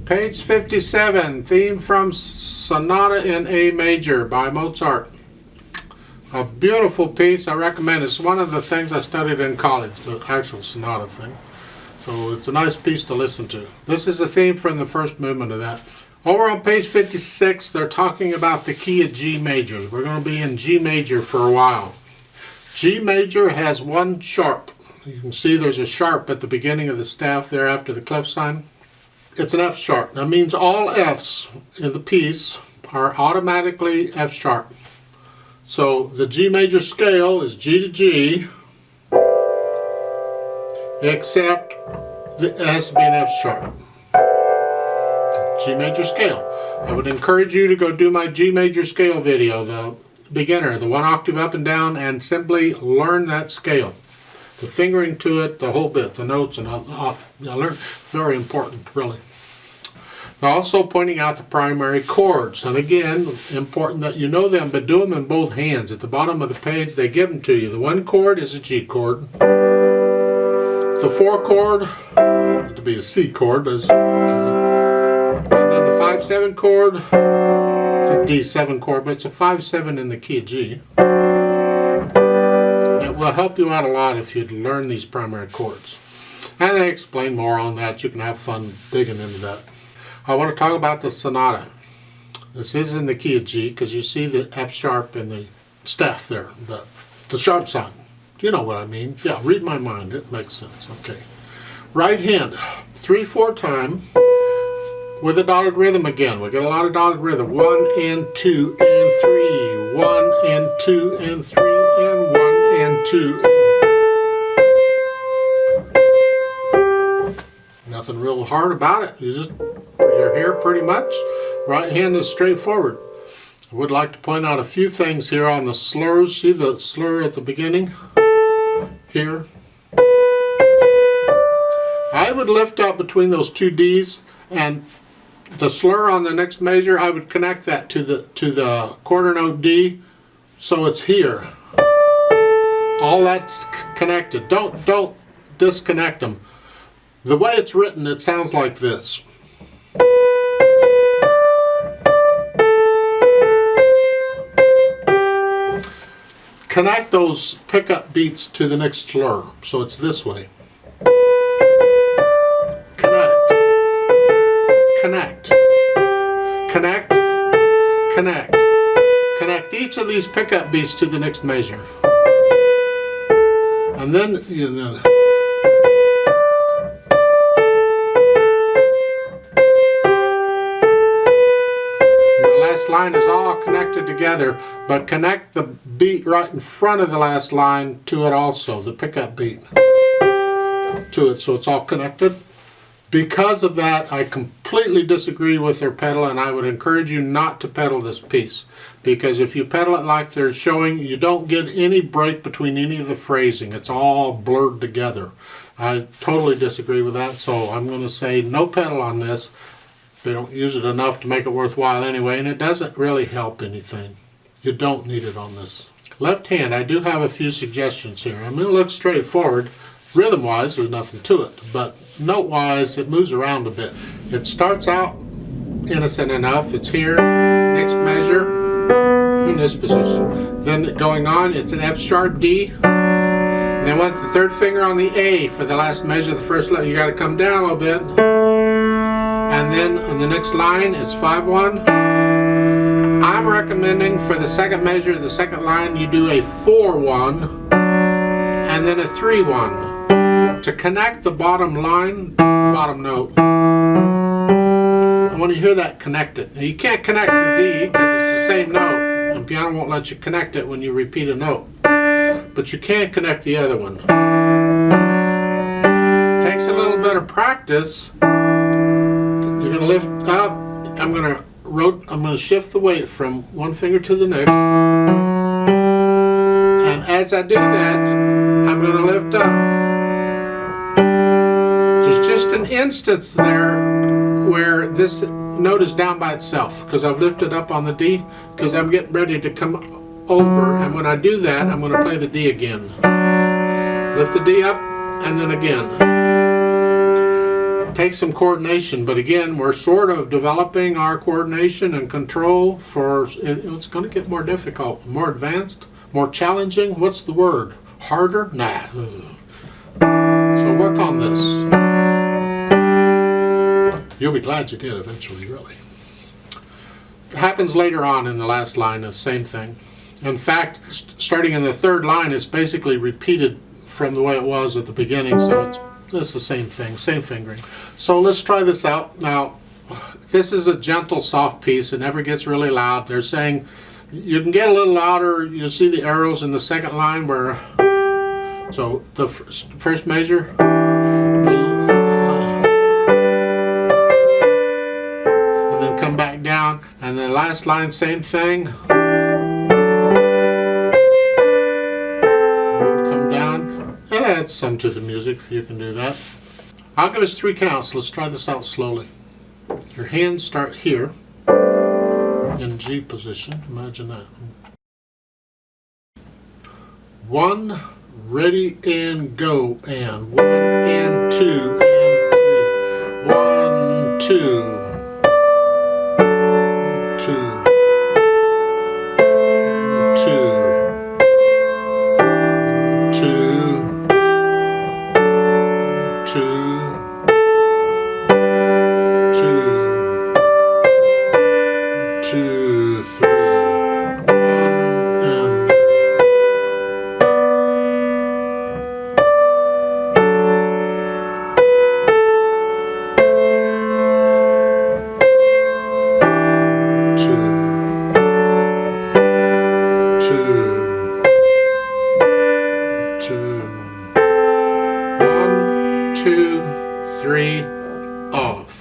Page 57, theme from Sonata in A major by Mozart. A beautiful piece, I recommend. It's one of the things I studied in college, the actual sonata thing. So it's a nice piece to listen to. This is a theme from the first movement of that. Over on page 56, they're talking about the key of G majors. We're going to be in G major for a while. G major has one sharp. You can see there's a sharp at the beginning of the staff there after the clef sign. It's an F sharp. That means all Fs in the piece are automatically F sharp. So the G major scale is G to G, except it has to be an F sharp. G major scale. I would encourage you to go do my G major scale video, the beginner, the 1 octave up and down, and simply learn that scale. The fingering to it, the whole bit, the notes, and I learned, very important, really. Also pointing out the primary chords, and again, important that you know them, but do them in both hands. At the bottom of the page, they give them to you. The 1 chord is a G chord. The 4 chord, to be a C chord, but it's okay. And then the 5-7 chord, it's a D7 chord, but it's a 5-7 in the key of G. It will help you out a lot if you learn these primary chords. And they explain more on that. You can have fun digging into that. I want to talk about the sonata. This is in the key of G because you see the F sharp in the staff there, the sharp sign. You know what I mean. Yeah, read my mind. It makes sense. Okay. Right hand, 3/4 time with a dotted rhythm again. We get a lot of dotted rhythm. 1 and 2 and 3. 1 and 2 and 3 and 1 and 2. Nothing real hard about it. You just put your hair pretty much. Right hand is straightforward. I would like to point out a few things here on the slurs. See the slur at the beginning? Here. I would lift up between those 2 Ds, and the slur on the next measure, I would connect that to the quarter note D, so it's here. All that's connected. Don't disconnect them. The way it's written, it sounds like this. Connect those pickup beats to the next slur, so it's this way. Connect, connect, connect, connect. Connect each of these pickup beats to the next measure. And then, the last line is all connected together, but connect the beat right in front of the last line to it also, the pickup beat to it, so it's all connected. Because of that, I completely disagree with their pedal, and I would encourage you not to pedal this piece, because if you pedal it like they're showing, you don't get any break between any of the phrasing. It's all blurred together. I totally disagree with that, so I'm going to say no pedal on this. They don't use it enough to make it worthwhile anyway, and it doesn't really help anything. You don't need it on this. Left hand, I do have a few suggestions here. I'm going to look straightforward. Rhythm-wise, there's nothing to it, but note-wise, it moves around a bit. It starts out innocent enough. It's here, next measure, in this position. Then going on, it's an F sharp D. And then with the 3rd finger on the A for the last measure, the first letter, you got to come down a little bit. And then on the next line, it's 5-1. I'm recommending for the second measure, the second line, you do a 4-1 and then a 3-1 to connect the bottom line, bottom note. And when you hear that, connect it. Now you can't connect the D because it's the same note, and piano won't let you connect it when you repeat a note. But you can connect the other one. Takes a little bit of practice. You're going to lift up. I'm going to shift the weight from one finger to the next. And as I do that, I'm going to lift up. There's just an instance there where this note is down by itself because I've lifted up on the D because I'm getting ready to come over, and when I do that, I'm going to play the D again. Lift the D up and then again. takes some coordination, but again, we're sort of developing our coordination and control for, it's going to get more difficult, more advanced, more challenging. What's the word? Harder? Nah. So work on this. You'll be glad you did eventually, really. It happens later on in the last line, the same thing. In fact, starting in the third line, it's basically repeated from the way it was at the beginning, so it's the same thing, same fingering. So let's try this out. Now, this is a gentle, soft piece. It never gets really loud. They're saying you can get a little louder. You see the arrows in the second line where, so the first measure, and then come back down, and the last line, same thing. Come down. It adds some to the music if you can do that. I'll give us 3 counts. Let's try this out slowly. Your hands start here in G position. Imagine that. 1, ready and go, and 1 and 2 and 3. 1, 2. 2. 2. 2. 2, 3, 1, and 2, 2, 2, 1, 2, 3, off.